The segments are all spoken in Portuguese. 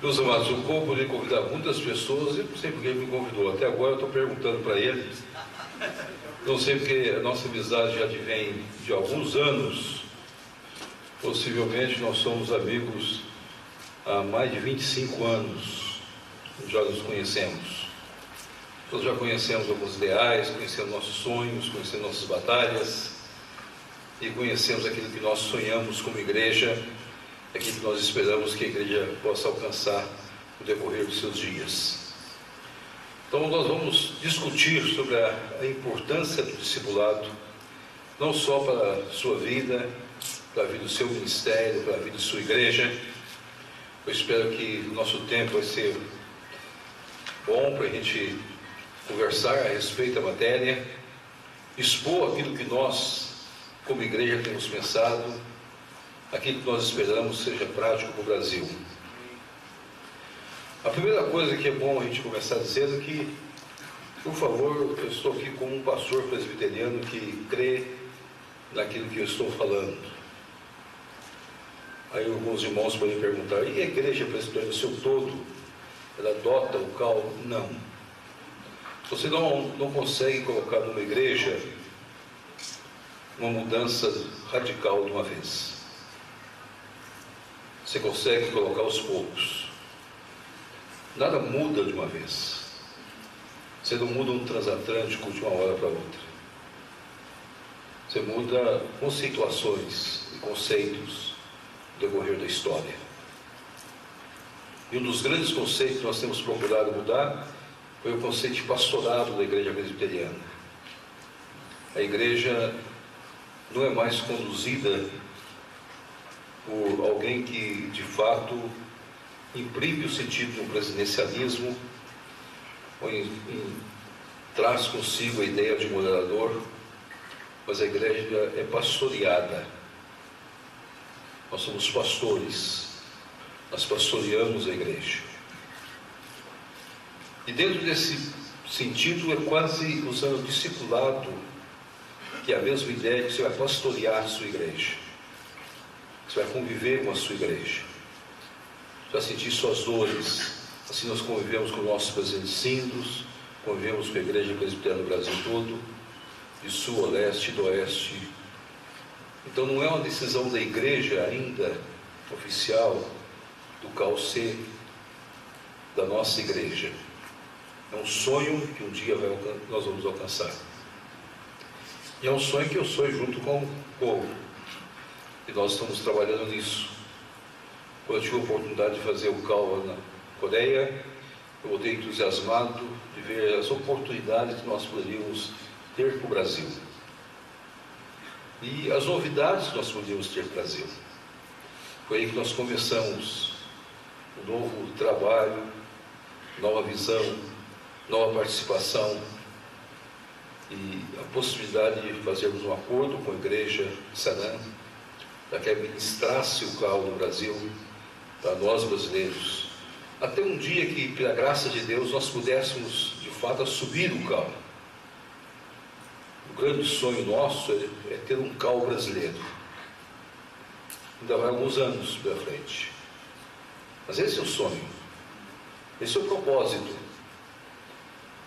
Meus amados, o povo poderia convidar muitas pessoas, eu não sei porque ele me convidou. Até agora eu estou perguntando para ele. Não sei porque a nossa amizade já vem de alguns anos. Possivelmente nós somos amigos há mais de 25 anos. Já nos conhecemos. Nós já conhecemos alguns ideais, conhecemos nossos sonhos, conhecemos nossas batalhas e conhecemos aquilo que nós sonhamos como igreja, aquilo que nós esperamos que a igreja possa alcançar no decorrer dos seus dias. Então nós vamos discutir sobre a importância do discipulado, não só para a sua vida, para a vida do seu ministério, para a vida de sua igreja. Eu espero que o nosso tempo vai ser bom para a gente conversar a respeito da matéria, expor aquilo que nós, como igreja, temos pensado, aquilo que nós esperamos seja prático para o Brasil. A primeira coisa que é bom a gente começar dizendo é que, por favor, eu estou aqui como um pastor presbiteriano que crê naquilo que eu estou falando. Aí alguns irmãos podem perguntar, e a igreja presbiteriana no seu todo, ela adota o CAL? Não. Você não consegue colocar numa igreja uma mudança radical de uma vez. Você consegue colocar aos poucos. Nada muda de uma vez. Você não muda um transatlântico de uma hora para outra. Você muda conceituações e conceitos no decorrer da história. E um dos grandes conceitos que nós temos procurado mudar foi o conceito de pastorado da igreja presbiteriana. A igreja não é mais conduzida por alguém que, de fato, imprime o sentido do presidencialismo, ou traz consigo a ideia de moderador, mas a igreja é pastoreada. Nós somos pastores, nós pastoreamos a igreja. E dentro desse sentido, é quase usando o discipulado, que é a mesma ideia que você vai pastorear a sua igreja. Você vai conviver com a sua igreja. Você vai sentir suas dores. Assim nós convivemos com nossos presidentes síndios, convivemos com a igreja presbiteriana no Brasil todo, de sul a leste e do oeste. Então não é uma decisão da igreja ainda, oficial, do CAL-C, da nossa igreja. É um sonho que um dia nós vamos alcançar. E é um sonho que eu sonho junto com o povo. E nós estamos trabalhando nisso. Quando eu tive a oportunidade de fazer o CAL na Coreia, eu voltei entusiasmado de ver as oportunidades que nós poderíamos ter para o Brasil. E as novidades que nós poderíamos ter para o Brasil. Foi aí que nós começamos um novo trabalho, nova visão, nova participação e a possibilidade de fazermos um acordo com a igreja de Sanã, para que administrasse o CAL no Brasil, para nós brasileiros, até um dia que, pela graça de Deus, nós pudéssemos, de fato, assumir o CAL. O grande sonho nosso é ter um CAL brasileiro. Ainda vai alguns anos pela frente. Mas esse é o sonho. Esse é o propósito.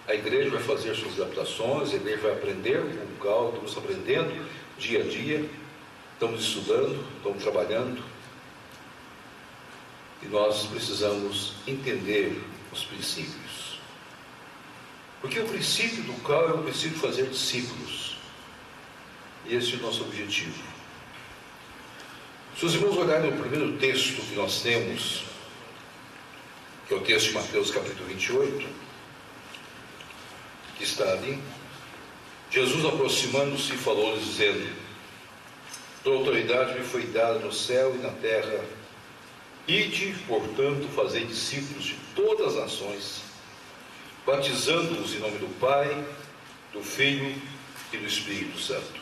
A igreja vai fazer suas adaptações, a igreja vai aprender com o CAL, estamos aprendendo dia a dia, estamos estudando, estamos trabalhando. E nós precisamos entender os princípios. Porque o princípio do CAL é o princípio de fazer discípulos. E esse é o nosso objetivo. Se os irmãos olharem o primeiro texto que nós temos, que é o texto de Mateus capítulo 28, que está ali, Jesus, aproximando-se, falou-lhes, dizendo: toda autoridade me foi dada no céu e na terra. Ide, portanto, fazei discípulos de todas as nações, batizando-os em nome do Pai, do Filho e do Espírito Santo.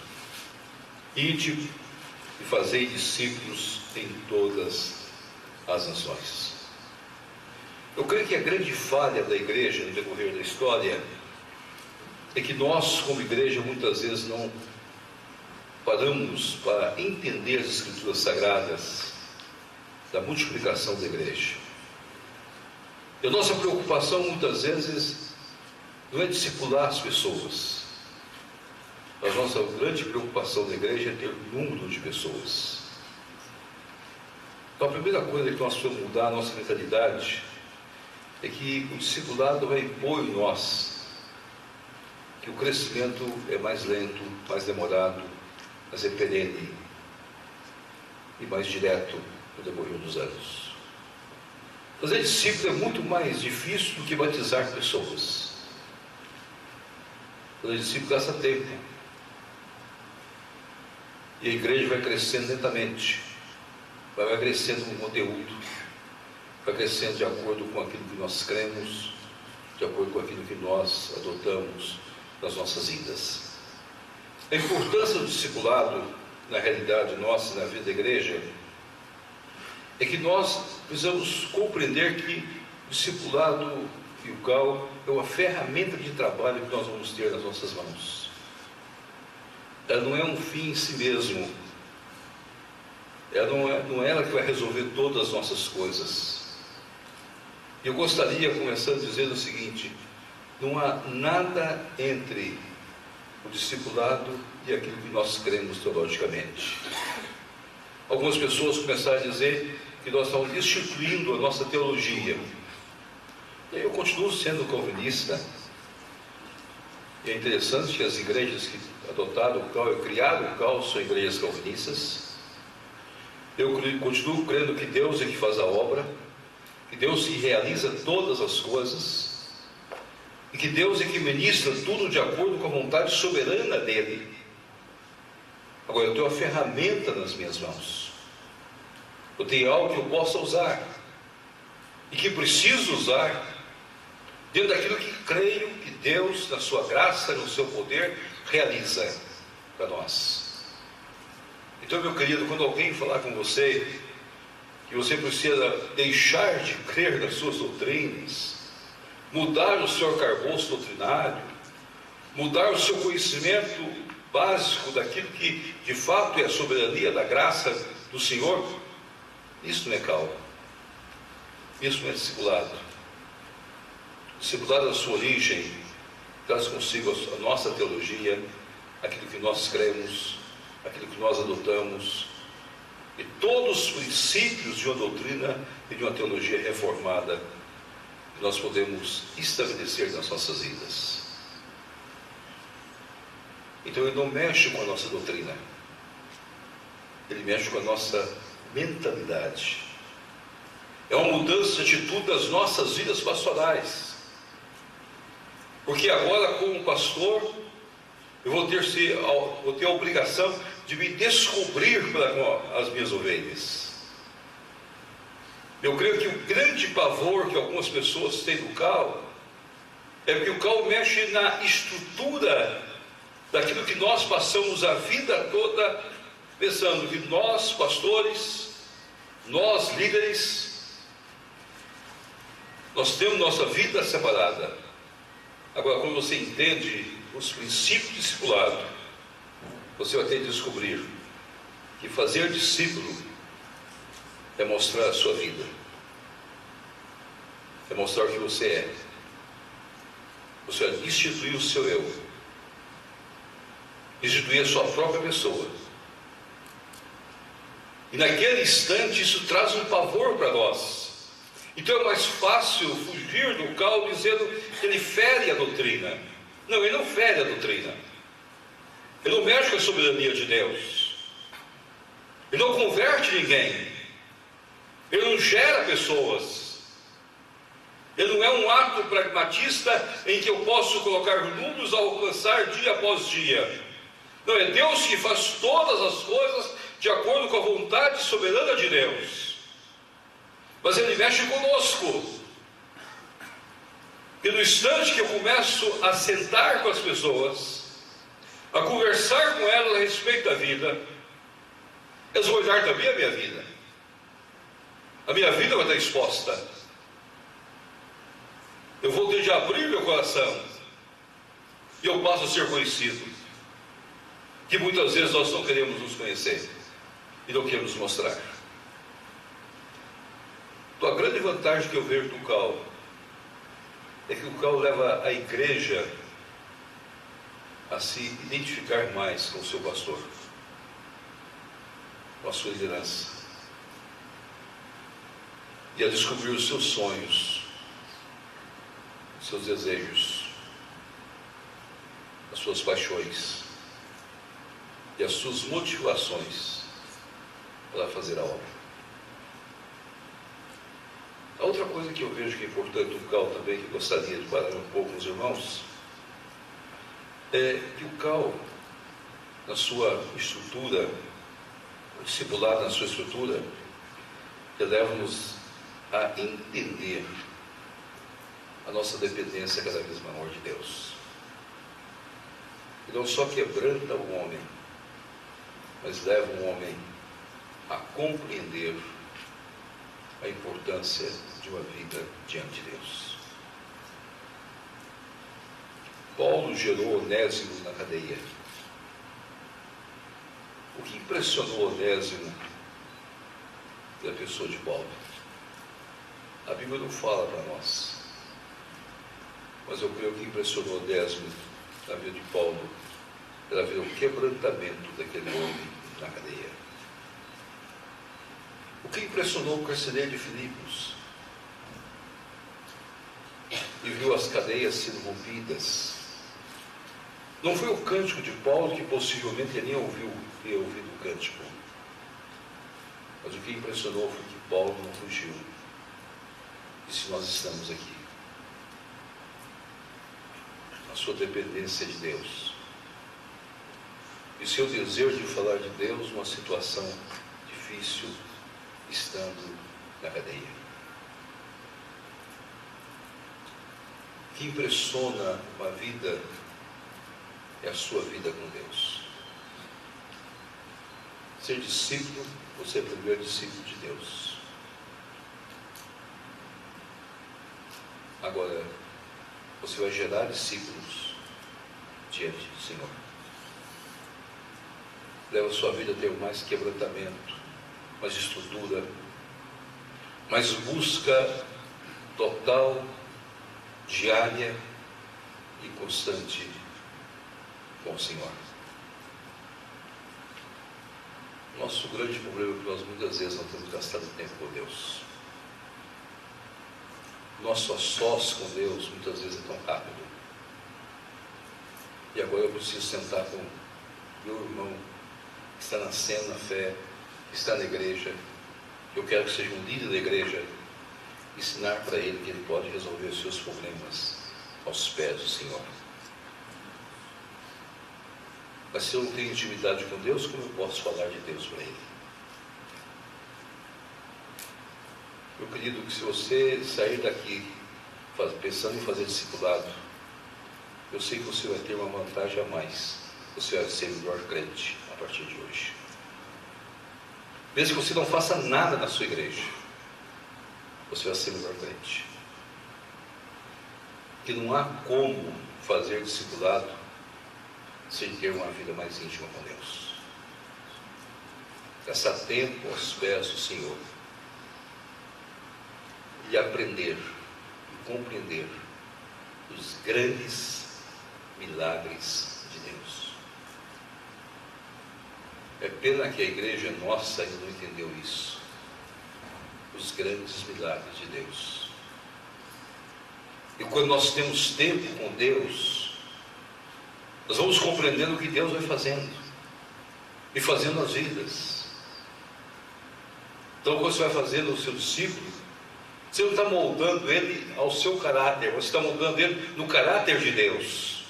Ide e fazei discípulos em todas as nações. Eu creio que a grande falha da igreja no decorrer da história é que nós, como igreja, muitas vezes não paramos para entender as Escrituras Sagradas da multiplicação da igreja. E a nossa preocupação muitas vezes não é discipular as pessoas. A nossa grande preocupação da igreja é ter número de pessoas. Então a primeira coisa que nós precisamos mudar a nossa mentalidade é que o discipulado vai impor em nós que o crescimento é mais lento, mais demorado, mas é perene e mais direto no decorrer dos anos. Fazer discípulo é muito mais difícil do que batizar pessoas. Fazer discípulo gasta tempo. E a igreja vai crescendo lentamente. Vai crescendo com conteúdo. Vai crescendo de acordo com aquilo que nós cremos, de acordo com aquilo que nós adotamos nas nossas vidas. A importância do discipulado, na realidade nossa, na vida da igreja, é que nós precisamos compreender que o discipulado e o CAL é uma ferramenta de trabalho que nós vamos ter nas nossas mãos. Ela não é um fim em si mesmo. Ela não é ela que vai resolver todas as nossas coisas. E eu gostaria, começando dizendo o seguinte: não há nada entre o discipulado e aquilo que nós cremos teologicamente. Algumas pessoas começaram a dizer que nós estamos destituindo a nossa teologia. E eu continuo sendo calvinista. E é interessante que as igrejas que adotaram o CAL, criaram o CAL, são igrejas calvinistas. Eu continuo crendo que Deus é que faz a obra, que Deus que realiza todas as coisas, e que Deus é que ministra tudo de acordo com a vontade soberana dele. Agora, eu tenho uma ferramenta nas minhas mãos. Eu tenho algo que eu possa usar, e que preciso usar, dentro daquilo que creio que Deus, na sua graça, no seu poder, realiza para nós. Então, meu querido, quando alguém falar com você que você precisa deixar de crer nas suas doutrinas, mudar o seu arcabouço doutrinário, mudar o seu conhecimento básico daquilo que de fato é a soberania da graça do Senhor, isso não é CAL, isso não é discipulado. Discipulado, na sua origem, traz consigo a nossa teologia, aquilo que nós cremos, aquilo que nós adotamos, e todos os princípios de uma doutrina e de uma teologia reformada que nós podemos estabelecer nas nossas vidas. Então ele não mexe com a nossa doutrina, ele mexe com a nossa mentalidade. É uma mudança de atitude das nossas vidas pastorais. Porque agora, como pastor, eu vou ter a obrigação de me descobrir para as minhas ovelhas. Eu creio que o grande pavor que algumas pessoas têm do CAL é que o CAL mexe na estrutura daquilo que nós passamos a vida toda pensando que nós, pastores, nós, líderes, nós temos nossa vida separada. Agora, quando você entende os princípios do discipulado, você vai ter que descobrir que fazer discípulo é mostrar a sua vida, é mostrar o que você é. Você vai instituir o seu eu, instituir a sua própria pessoa. E naquele instante isso traz um pavor para nós. Então é mais fácil fugir do CAL dizendo que ele fere a doutrina. Não, ele não fere a doutrina. Ele não mexe com a soberania de Deus. Ele não converte ninguém. Ele não gera pessoas. Ele não é um ato pragmatista em que eu posso colocar números a alcançar dia após dia. Não, é Deus que faz todas as coisas de acordo com a vontade soberana de Deus. Mas ele mexe conosco. E no instante que eu começo a sentar com as pessoas, a conversar com elas a respeito da vida, eles vão olhar também a minha vida. A minha vida vai estar exposta. Eu vou ter de abrir meu coração. E eu passo a ser conhecido. Que muitas vezes nós não queremos nos conhecer. E não queremos mostrar. Então a grande vantagem que eu vejo do CAL é que o qual leva a igreja a se identificar mais com o seu pastor, com a sua liderança, e a descobrir os seus sonhos, os seus desejos, as suas paixões e as suas motivações para fazer a obra. A outra coisa que eu vejo que é importante no CAL também, que gostaria de parar um pouco com os irmãos, é que o CAL, na sua estrutura, o discipulado na sua estrutura, leva-nos a entender a nossa dependência cada vez maior de Deus. E não só quebranta o homem, mas leva o homem a compreender a importância de uma vida diante de Deus. Paulo gerou Onésimo na cadeia. O que impressionou Onésimo da pessoa de Paulo? A Bíblia não fala para nós, mas eu creio que impressionou Onésimo na vida de Paulo era ver o quebrantamento daquele homem na cadeia. O que impressionou o carcereiro de Filipos? E viu as cadeias sendo rompidas. Não foi o cântico de Paulo, que possivelmente ele nem teria ouvido o cântico. Mas o que impressionou foi que Paulo não fugiu. E se nós estamos aqui, a sua dependência de Deus, e o seu desejo de falar de Deus numa situação difícil, estando na cadeia. O que impressiona uma vida é a sua vida com Deus. Ser discípulo, você é o primeiro discípulo de Deus. Agora, você vai gerar discípulos diante do Senhor. Leva a sua vida a ter mais quebrantamento, mais estrutura, mais busca total, diária e constante com o Senhor. Nosso grande problema é que nós muitas vezes não temos gastado tempo com Deus. Nosso a sós com Deus muitas vezes é tão rápido. E agora eu preciso sentar com meu irmão que está nascendo na fé, que está na igreja. Eu quero que seja um líder da igreja, ensinar para ele que ele pode resolver os seus problemas aos pés do Senhor. Mas se eu não tenho intimidade com Deus, como eu posso falar de Deus para ele? Meu querido, que se você sair daqui pensando em fazer discipulado, eu sei que você vai ter uma vantagem a mais. Você vai ser melhor crente a partir de hoje. Mesmo que você não faça nada na sua igreja, você vai ser melhor crente. Que não há como fazer discipulado sem ter uma vida mais íntima com Deus. Gastar tempo aos pés do Senhor e aprender e compreender os grandes milagres de Deus. É pena que a igreja nossa ainda não entendeu isso. Os grandes milagres de Deus. E quando nós temos tempo com Deus, nós vamos compreendendo o que Deus vai fazendo e fazendo as vidas. Então, quando você vai fazendo o seu discípulo, você não está moldando ele ao seu caráter, você está moldando ele no caráter de Deus.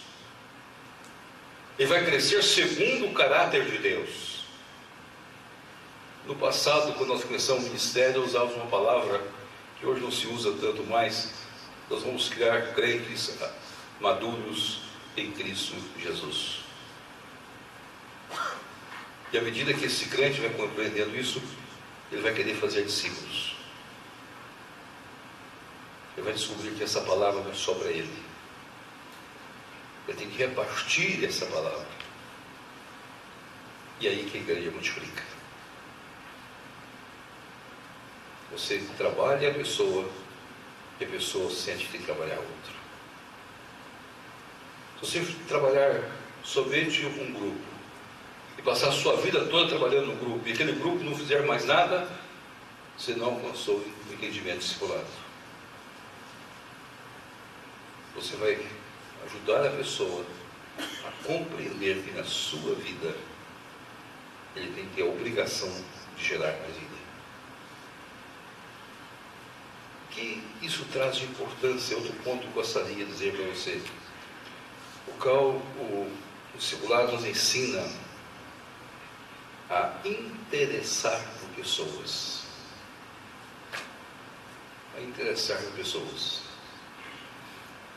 Ele vai crescer segundo o caráter de Deus. No passado, quando nós começamos o ministério, usávamos uma palavra que hoje não se usa tanto mais. Nós vamos criar crentes maduros em Cristo Jesus. E à medida que esse crente vai compreendendo isso, ele vai querer fazer discípulos. Ele vai descobrir que essa palavra não é só para ele. Ele tem que repartir essa palavra. E aí que a igreja multiplica. Você trabalha a pessoa, e a pessoa sente que tem que trabalhar a outra. Se você trabalhar somente um grupo e passar a sua vida toda trabalhando no grupo e aquele grupo não fizer mais nada, você não alcançou o entendimento discipulado. Você vai ajudar a pessoa a compreender que na sua vida ele tem que ter a obrigação de gerar mais vida. O que isso traz de importância? Outro ponto que eu gostaria de dizer para você. O discipulado nos ensina a interessar por pessoas. A interessar por pessoas.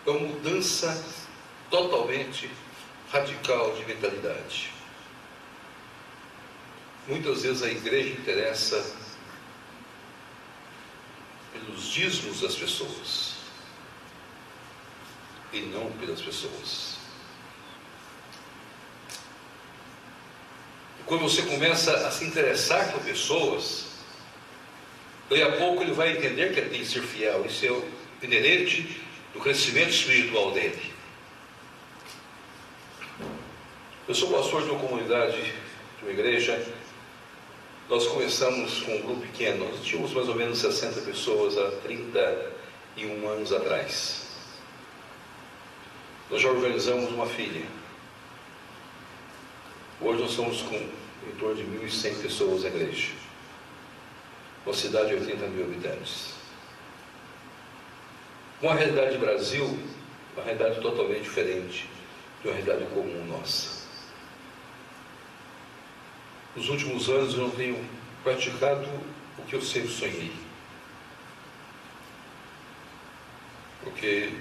É uma mudança totalmente radical de mentalidade. Muitas vezes a igreja interessa pelos dízimos das pessoas e não pelas pessoas. E quando você começa a se interessar por pessoas, daí a pouco ele vai entender que ele tem que ser fiel. Isso é o inerente do crescimento espiritual dele. Eu sou pastor de uma comunidade, de uma igreja. Nós começamos com um grupo pequeno. Nós tínhamos mais ou menos 60 pessoas há 31 anos atrás. Nós já organizamos uma filha. Hoje nós somos com em torno de 1.100 pessoas na igreja. Uma cidade de 80 mil habitantes. Uma realidade do Brasil, uma realidade totalmente diferente de uma realidade comum nossa. Nos últimos anos eu não tenho praticado o que eu sempre sonhei. Porque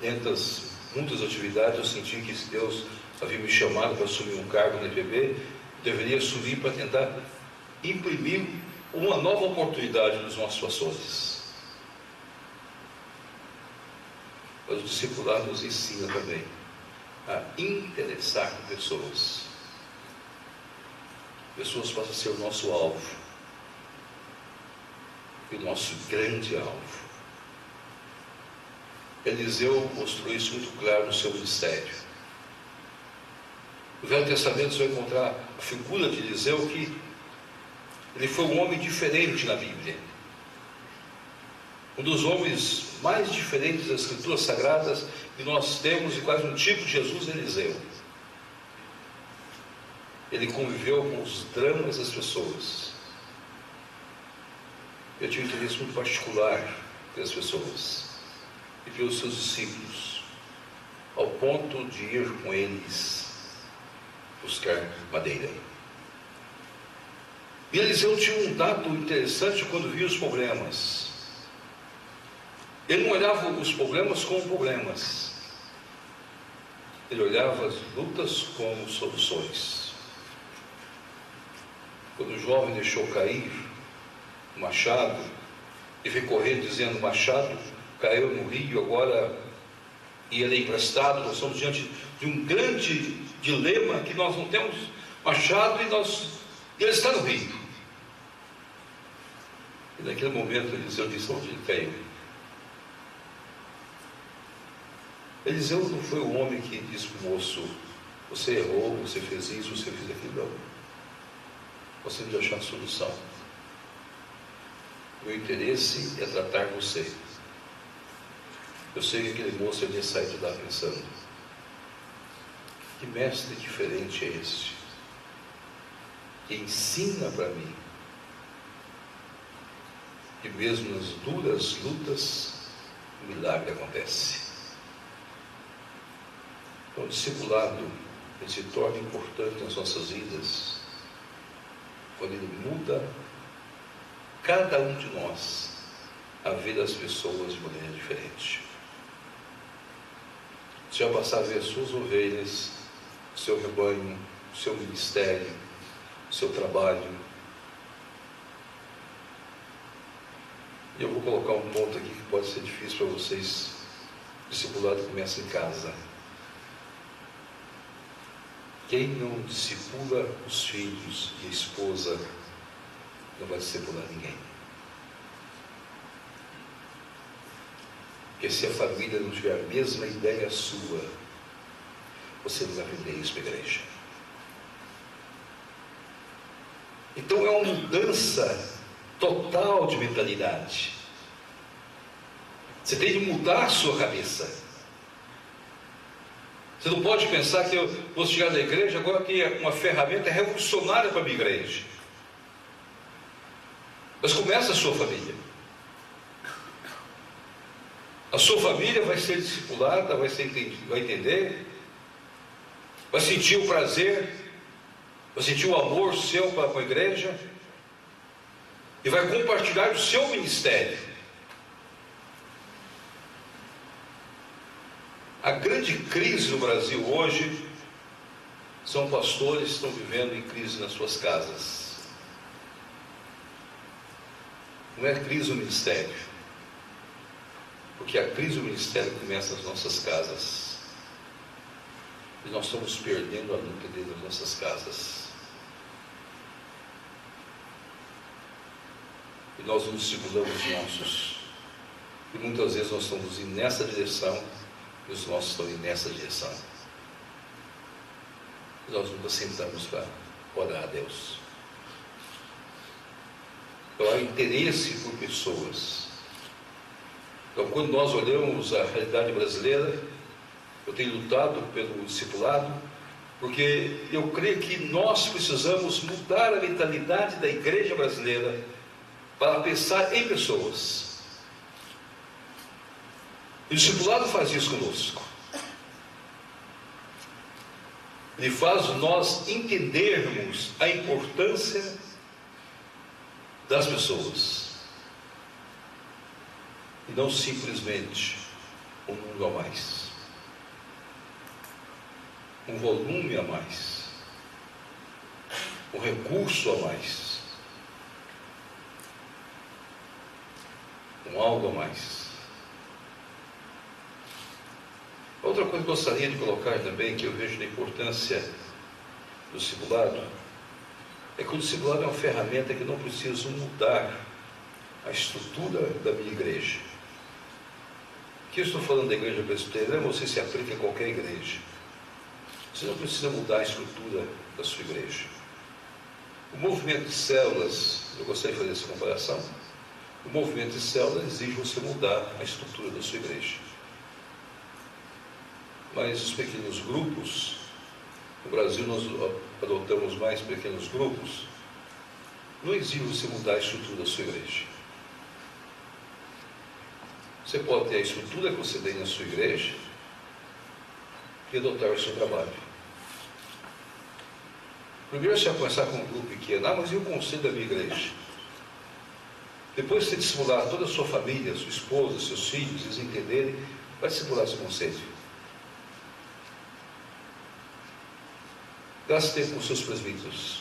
dentro das muitas atividades eu senti que se Deus havia me chamado para assumir um cargo na IPB, deveria assumir para tentar imprimir uma nova oportunidade nos nossos pastores. Mas o discipulado nos ensina também a interessar por pessoas. Pessoas possam ser o nosso alvo, e o nosso grande alvo. Eliseu mostrou isso muito claro no seu ministério. No Velho Testamento você vai encontrar a figura de Eliseu, que ele foi um homem diferente na Bíblia. Um dos homens mais diferentes das Escrituras Sagradas que nós temos, e quase um tipo de Jesus, Eliseu. Ele conviveu com os dramas das pessoas. Eu tinha um interesse muito particular pelas pessoas e pelos seus discípulos, ao ponto de ir com eles buscar madeira. E Eliseu tinha um dado interessante quando via os problemas. Ele não olhava os problemas como problemas. Ele olhava as lutas como soluções. Quando o jovem deixou cair o machado e veio correndo dizendo: o machado caiu no rio, agora e ele é emprestado, nós estamos diante de um grande dilema, que nós não temos machado e ele está no rio. E naquele momento Eliseu disse: onde ele caiu? Eliseu não foi o homem que disse para o moço: você errou, você fez isso, você fez aquilo. Não. Você deve achar a solução. Meu interesse é tratar você. Eu sei que aquele moço ia sair de lá pensando: que mestre diferente é esse, que ensina para mim que mesmo nas duras lutas o milagre acontece. Então o discipulado ele se torna importante nas nossas vidas quando ele muda cada um de nós a vida das pessoas de maneira diferente. Você vai passar a ver as suas ovelhas, o seu rebanho, o seu ministério, o seu trabalho. E eu vou colocar um ponto aqui que pode ser difícil para vocês. O discipulado começa em casa. Quem não discipula os filhos e a esposa não vai discipular ninguém. Porque se a família não tiver a mesma ideia sua Você não vai aprender isso na igreja. Então é uma mudança total de mentalidade. Você tem que mudar a sua cabeça. Você não pode pensar que eu vou chegar na igreja agora que é uma ferramenta revolucionária para a minha igreja. Mas começa a sua família. A sua família vai ser discipulada, vai entender, vai sentir o prazer, vai sentir o amor seu para a igreja e vai compartilhar o seu ministério. A grande crise no Brasil hoje são pastores que estão vivendo em crise nas suas casas. Não é crise no ministério, porque a crise do ministério começa nas nossas casas. E nós estamos perdendo a luta dentro das nossas casas. E nós nos discipulamos os nossos. E muitas vezes nós estamos indo nessa direção e os nossos estão indo nessa direção. E nós nunca sentamos para orar a Deus. Então há interesse por pessoas. Então quando nós olhamos a realidade brasileira, eu tenho lutado pelo discipulado, porque eu creio que nós precisamos mudar a mentalidade da igreja brasileira para pensar em pessoas. E o discipulado faz isso conosco. Ele faz nós entendermos a importância das pessoas. E não simplesmente um número a mais. Um volume a mais. Um recurso a mais. Um algo a mais. Outra coisa que eu gostaria de colocar também, que eu vejo da importância do discipulado, é que o discipulado é uma ferramenta que não precisa mudar a estrutura da minha igreja. Aqui eu estou falando da igreja presbiteriana, você se aplica em qualquer igreja. Você não precisa mudar a estrutura da sua igreja. O movimento de células, eu gostaria de fazer essa comparação, o movimento de células exige você mudar a estrutura da sua igreja. Mas os pequenos grupos, no Brasil nós adotamos mais pequenos grupos, não exige você mudar a estrutura da sua igreja. Você pode ter a estrutura que você tem na sua igreja e adotar o seu trabalho. Primeiro você vai começar com um grupo pequeno, mas e o conselho da minha igreja? Depois você discipular toda a sua família, sua esposa, seus filhos, eles entenderem, vai discipular seu conselho. Gaste tempo com seus presbíteros.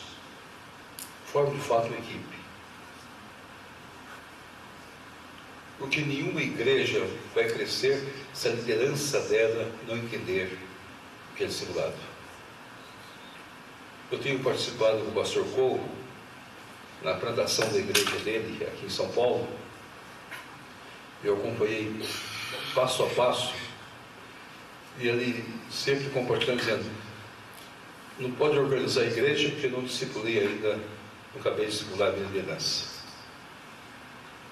Forme de fato uma equipe. Porque nenhuma igreja vai crescer se a liderança dela não entender o que é discipulado. Eu tenho participado com o pastor Corro na plantação da igreja dele aqui em São Paulo. Eu acompanhei passo a passo e ele sempre compartilhando, dizendo: não pode organizar a igreja porque eu não discipulei ainda, não acabei de discipular a minha liderança.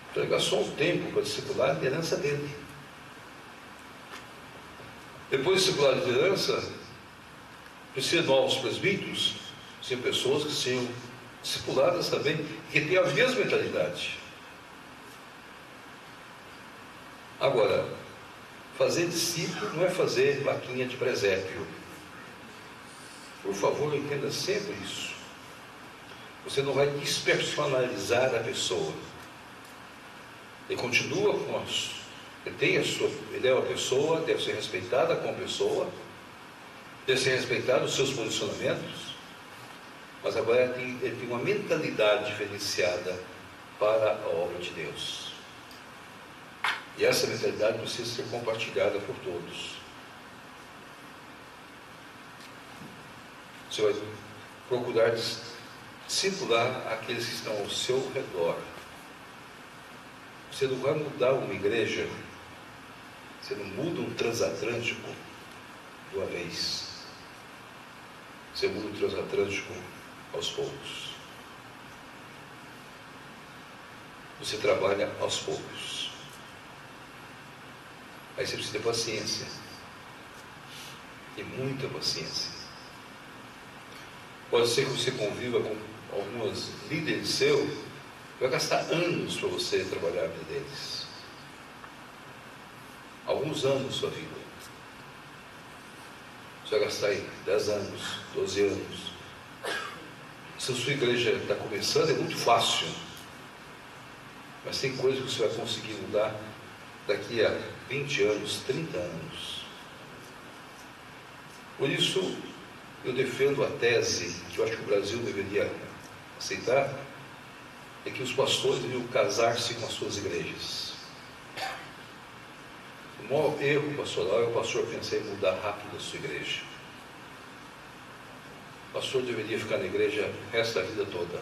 Então ele gastou um tempo para discipular a liderança dele. Depois de discipular a liderança, precisa de novos presbíteros, são pessoas que sejam discipuladas também, que têm a mesma mentalidade. Agora, fazer discípulo não é fazer vaquinha de presépio. Por favor, entenda sempre isso. Você não vai despersonalizar a pessoa. Ele continua com ele é uma pessoa, deve ser respeitada como pessoa, deve ser respeitado os seus posicionamentos, mas agora ele tem uma mentalidade diferenciada para a obra de Deus. E essa mentalidade precisa ser compartilhada por todos. Você vai procurar discipular aqueles que estão ao seu redor. Você não vai mudar uma igreja, você não muda um transatlântico de uma vez. Você muda o transatlântico aos poucos. Você trabalha aos poucos. Aí você precisa ter paciência. E muita paciência. Pode ser que você conviva com alguns líderes seus, vai gastar anos para você trabalhar a vida deles. Alguns anos da sua vida. Você vai gastar aí 10 anos, 12 anos. Se a sua igreja está começando, é muito fácil. Mas tem coisas que você vai conseguir mudar daqui a 20 anos, 30 anos. Por isso, eu defendo a tese, que eu acho que o Brasil deveria aceitar, é que os pastores deveriam casar-se com as suas igrejas. O maior erro pastoral é o pastor pensar em mudar rápido a sua igreja. O pastor deveria ficar na igreja o resto da vida toda.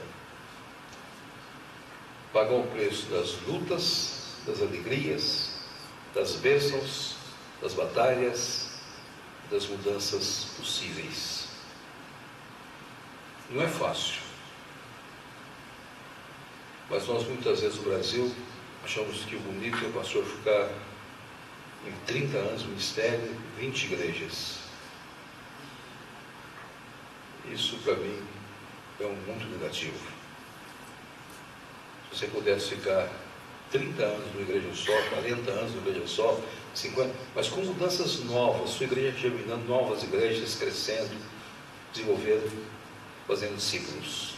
Pagar o preço das lutas, das alegrias, das bênçãos, das batalhas, das mudanças possíveis. Não é fácil. Mas nós muitas vezes no Brasil achamos que o bonito é o pastor ficar em 30 anos no ministério, 20 igrejas. Isso para mim é muito negativo. Se você pudesse ficar 30 anos numa igreja só, 40 anos numa igreja só, 50, mas com mudanças novas, sua igreja germinando, novas igrejas crescendo, desenvolvendo, fazendo discípulos.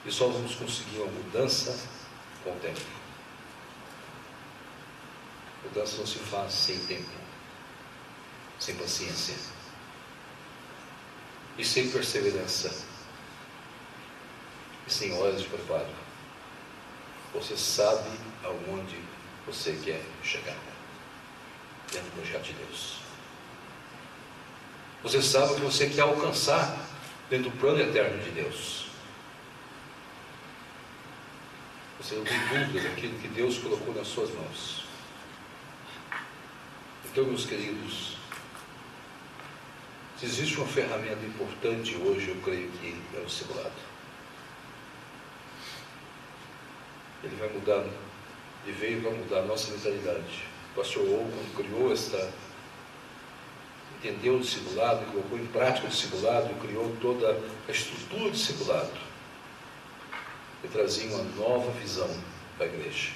E só vamos conseguir uma mudança com o tempo. Mudança não se faz sem tempo, sem paciência e sem perseverança e sem horas de preparo. Você sabe aonde você quer chegar dentro do projeto de Deus. Você sabe o que você quer alcançar dentro do plano eterno de Deus. Você não tem dúvida daquilo que Deus colocou nas suas mãos. Então, meus queridos, se existe uma ferramenta importante hoje, eu creio que é o discipulado. Ele vai mudar, ele veio para mudar a nossa mentalidade. O pastor Ou, quando criou entendeu o discipulado, colocou em prática o discipulado, criou toda a estrutura do discipulado. Ele trazia uma nova visão para a igreja.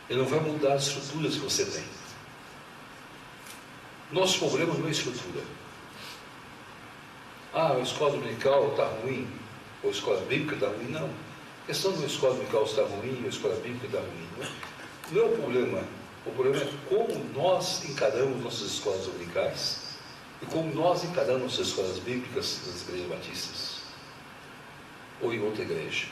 Ele não vai mudar as estruturas que você tem. Nosso problema não é estrutura. A escola dominical está ruim, ou a escola bíblica está ruim. Não. A questão de uma escola dominical está ruim, ou a escola bíblica está ruim. Não é o problema. O problema é como nós encaramos nossas escolas dominicais e como nós encaramos nossas escolas bíblicas nas igrejas batistas ou em outra igreja.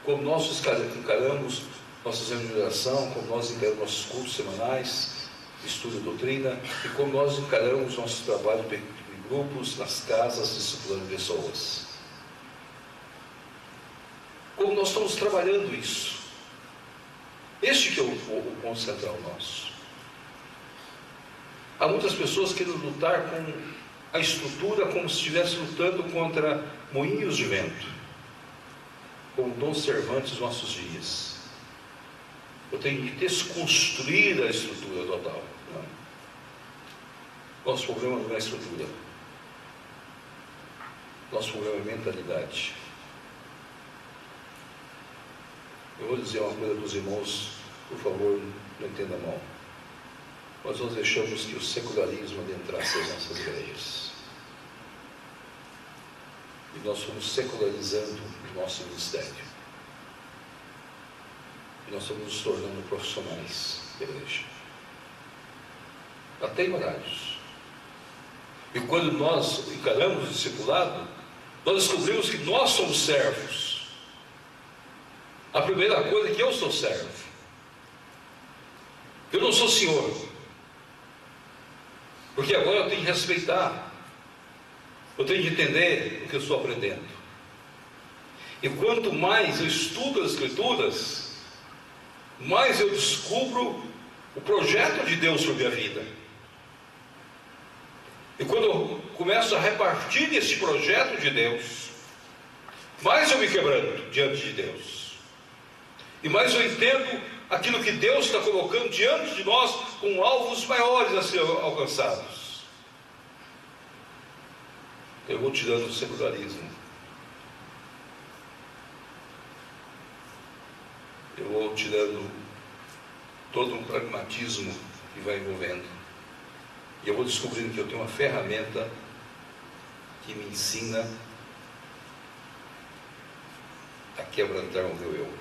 Como nós encaramos nossas reuniões de oração, como nós encaramos nossos cultos semanais, estudo de doutrina, e como nós encaramos nosso trabalho em grupos, nas casas, discipulando pessoas. Como nós estamos trabalhando isso. Este que é o ponto central nosso. Há muitas pessoas querendo lutar com a estrutura como se estivesse lutando contra moinhos de vento, como Dom Cervantes nos nossos dias. Eu tenho que desconstruir a estrutura total. Não. Nosso problema não é a estrutura. Nosso problema é a mentalidade. Eu vou dizer uma coisa para os irmãos, por favor, não entenda mal. Mas nós deixamos que o secularismo adentrasse as nossas igrejas. E nós fomos secularizando o nosso ministério. E nós estamos nos tornando profissionais da igreja. Até em horários. E quando nós encaramos o discipulado, nós descobrimos que nós somos servos. A primeira coisa é que eu sou servo. Eu não sou senhor. Porque agora eu tenho que respeitar. Eu tenho que entender o que eu estou aprendendo. E quanto mais eu estudo as Escrituras, mais eu descubro o projeto de Deus sobre a vida. E quando eu começo a repartir desse projeto de Deus, mais eu me quebranto diante de Deus. E mais eu entendo aquilo que Deus está colocando diante de nós com alvos maiores a ser alcançados. Eu vou tirando o secularismo. Eu vou tirando todo um pragmatismo que vai envolvendo. E eu vou descobrindo que eu tenho uma ferramenta que me ensina a quebrantar o meu eu.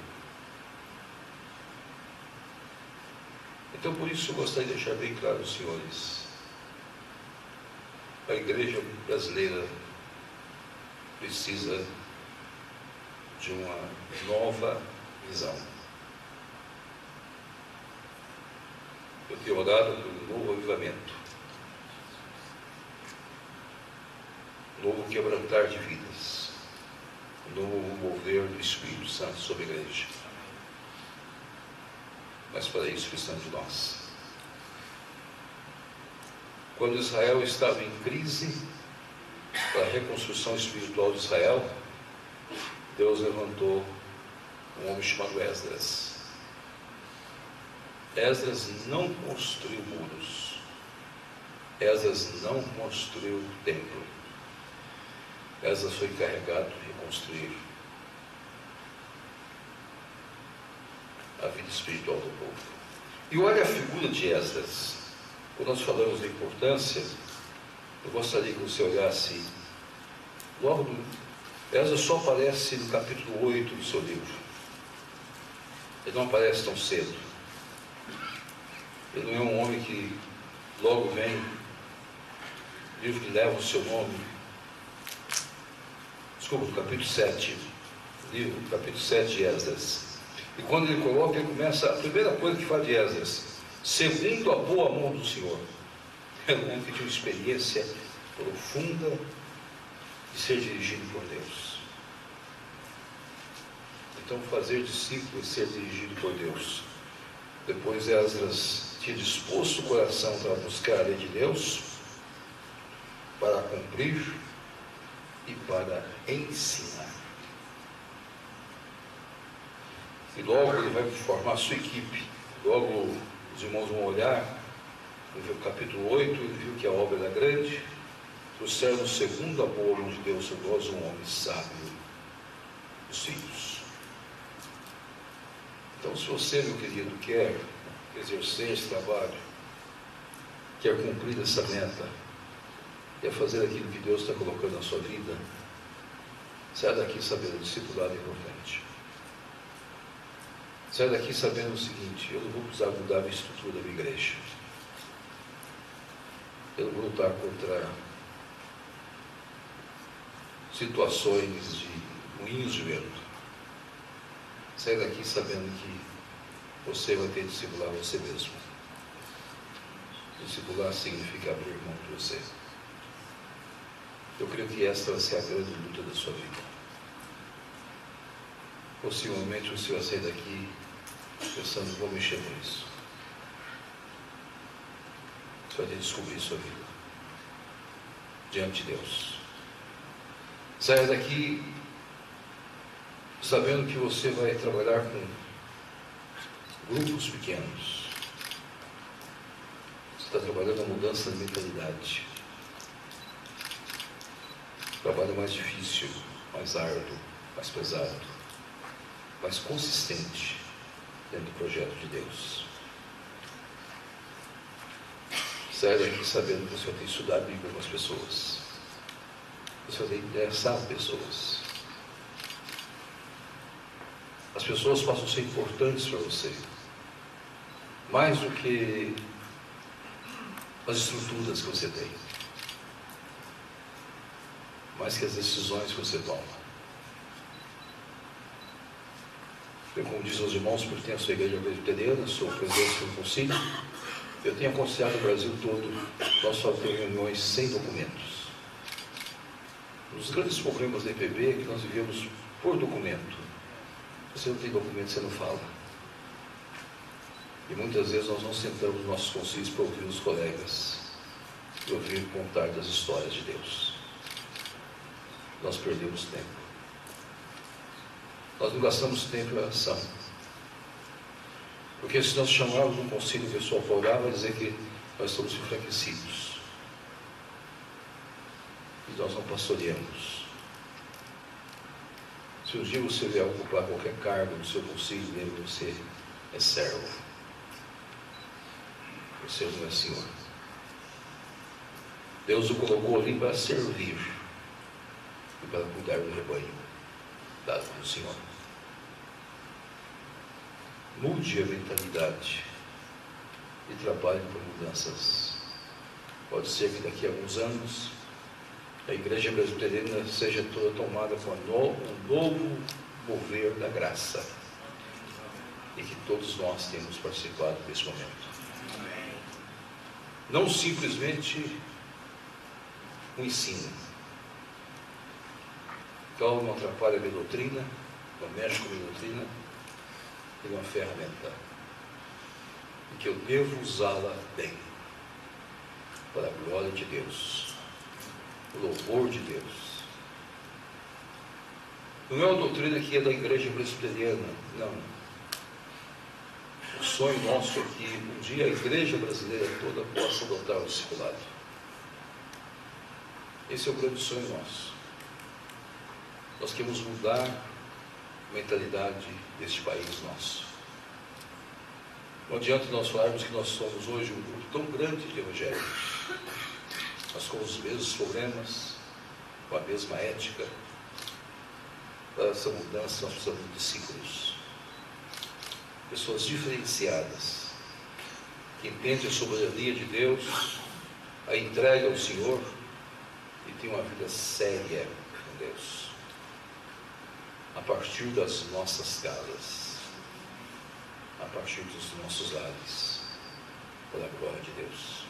Então, por isso eu gostaria de deixar bem claro aos senhores: a igreja brasileira precisa de uma nova visão. Eu tenho orado por um novo avivamento, um novo quebrantar de vidas, um novo mover do Espírito Santo sobre a igreja. Mas para isso precisamos de nós. Quando Israel estava em crise para a reconstrução espiritual de Israel, Deus levantou um homem chamado Esdras. Esdras não construiu muros. Esdras não construiu templo. Esdras foi encarregado de reconstruir a vida espiritual do povo. E olha a figura de Esdras. Quando nós falamos da importância, eu gostaria que você olhasse logo do... Esdras só aparece no capítulo 8 do seu livro. Ele não aparece tão cedo. Ele não é um homem que logo vem, livro que leva o seu nome. Desculpa, no capítulo 7. Livro, capítulo 7 de Esdras. E quando ele coloca, ele começa, a primeira coisa que fala de Esdras: segundo a boa mão do Senhor. É um homem que tinha uma experiência profunda de ser dirigido por Deus. Então, fazer discípulo e ser dirigido por Deus. Depois Esdras tinha disposto o coração para buscar a lei de Deus, para cumprir e para ensinar. E logo ele vai formar a sua equipe. Logo os irmãos vão olhar, no capítulo 8, ele viu que a obra era grande. Trouxeram segundo a boa mão de Deus sobre nós um homem sábio, os filhos. Então, se você, meu querido, quer exercer esse trabalho, quer cumprir essa meta, quer fazer aquilo que Deus está colocando na sua vida, sai daqui sabendo o discipulado é importante. Sai daqui sabendo o seguinte: eu não vou precisar mudar a estrutura da minha igreja. Eu não vou lutar contra situações de moinhos de vento. Sai daqui sabendo que você vai ter que discipular você mesmo. Discipular significa abrir mão de você. Eu creio que esta vai ser a grande luta da sua vida. Possivelmente você vai sair daqui pensando: vou mexer com isso. Você vai ter que descobrir sua vida diante de Deus. Saia daqui sabendo que você vai trabalhar com grupos pequenos. Você está trabalhando a mudança de mentalidade. Trabalho mais difícil, mais árduo, mais pesado, mais consistente dentro do projeto de Deus. Saia daqui sabendo que você vai ter que estudar a Bíblia com as pessoas. Você vai ter que interessar pessoas. As pessoas passam a ser importantes para você, mais do que as estruturas que você tem, mais que as decisões que você toma. Eu, como diz aos irmãos, pertenço à igreja presbiteriana, sou presidente do concílio. Eu tenho aconselhado o Brasil todo. Nós só temos reuniões sem documentos. Um dos grandes problemas da IPB é que nós vivemos por documento. Se você não tem documento, você não fala. E muitas vezes nós não sentamos nos nossos concílios para ouvir os colegas. e ouvir contar das histórias de Deus. Nós perdemos tempo. Nós não gastamos tempo em oração. Porque se nós chamarmos um concílio pessoal para orar, vai dizer que nós estamos enfraquecidos. E nós não pastoreamos. Se um dia você vier ocupar qualquer cargo no seu concílio, lembre, você é servo. Você não é senhor. Deus o colocou ali para servir e para cuidar do rebanho dado pelo Senhor. Mude a mentalidade e trabalhe por mudanças. Pode ser que daqui a alguns anos a Igreja Presbiteriana seja toda tomada com um novo mover da graça, e que todos nós temos participado desse momento. Não simplesmente um ensino. Então não atrapalha a minha doutrina, não mexe com a minha doutrina, e uma ferramenta em que eu devo usá-la bem, para a glória de Deus, o louvor de Deus. Não é uma doutrina que é da Igreja Presbiteriana, não. O sonho nosso é que um dia a Igreja brasileira toda possa adotar o discipulado. Esse é o grande sonho nosso. Nós queremos mudar a mentalidade deste país nosso. Não adianta nós falarmos que nós somos hoje um grupo tão grande de evangélicos, mas com os mesmos problemas, com a mesma ética. Para essa mudança nós precisamos de discípulos, pessoas diferenciadas, que entendem a soberania de Deus, a entrega ao Senhor e têm uma vida séria com Deus, a partir das nossas casas, a partir dos nossos lares, pela glória de Deus.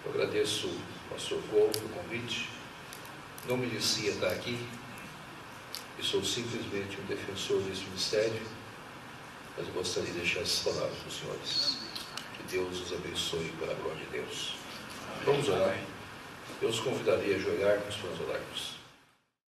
Eu agradeço ao pastor Couto o convite. Não merecia estar aqui, e sou simplesmente um defensor desse ministério, mas eu gostaria de deixar essas palavras para os senhores. Que Deus os abençoe pela glória de Deus. Vamos orar. Eu os convidaria a ajoelhar para nós orarmos.